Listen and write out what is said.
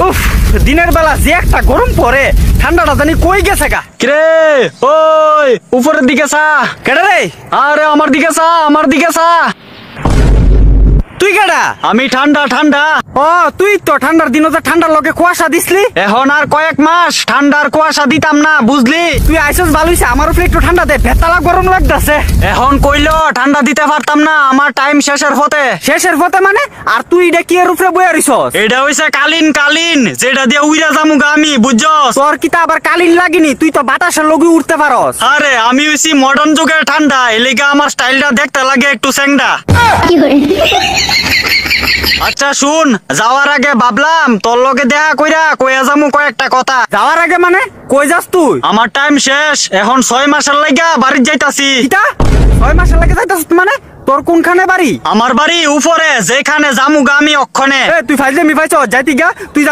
উফ, দিনের বেলা যে একটা গরম পড়ে, ঠান্ডাটা জানি কই গেছে গা। কিরে ওই উপরের দিকে চা। কেডা রে? আরে আমার দিকে চা, আমার দিকে চা। তুই কেডা? আমি ঠান্ডা ঠান্ডা। ও তুই তো ঠান্ডার দিনতে ঠান্ডার লগে কুয়াশা দিসলি। এখন আর কয়েক মাস ঠান্ডার কুয়াশা দিতাম না, বুঝলি? তুই আইসস ভালো হইছে, আমার উপরে একটু ঠান্ডা দে, ভেতালা গরম লাগতাছে। এখন কইলো ঠান্ডা দিতে পারতাম না, আমার টাইম শেষের পথে। শেষের পথে মানে? আর তুই এটা কি এর উপরে বইয়া রইছস? এটা হইছে কালিন কালিন, যেটা দিয়ে উইরা যামুগা আমি, বুঝছস? তোর কি তা আবার কালিন লাগিনি? তুই তো বাতাসের লগে উঠতে পারস। আরে আমি হইছি মডার্ন যুগের ঠান্ডা, এলিগা আমার স্টাইলটা দেখতে লাগে একটু স্যাংডা। আচ্ছা শুন, যাওয়ার আগে ভাবলাম তোর লগে দেখা কইরা কইয়া যামু কয়েকটা কথা। যাওয়ার আগে মানে? কই যাস তুই? আমার টাইম শেষ, এখন 6 মাসের লাগা বাড়ির যাইতাছি। কিটা 6 মাসের লাগে যাইতাছিস মানে? তোর কোনখানে বাড়ি? আমার বাড়ি উপরে, যেখানে যামুগা আমি অক্ষণে। এ তুই ফাইজে মি পাইছস, যাইতি গা তুই যা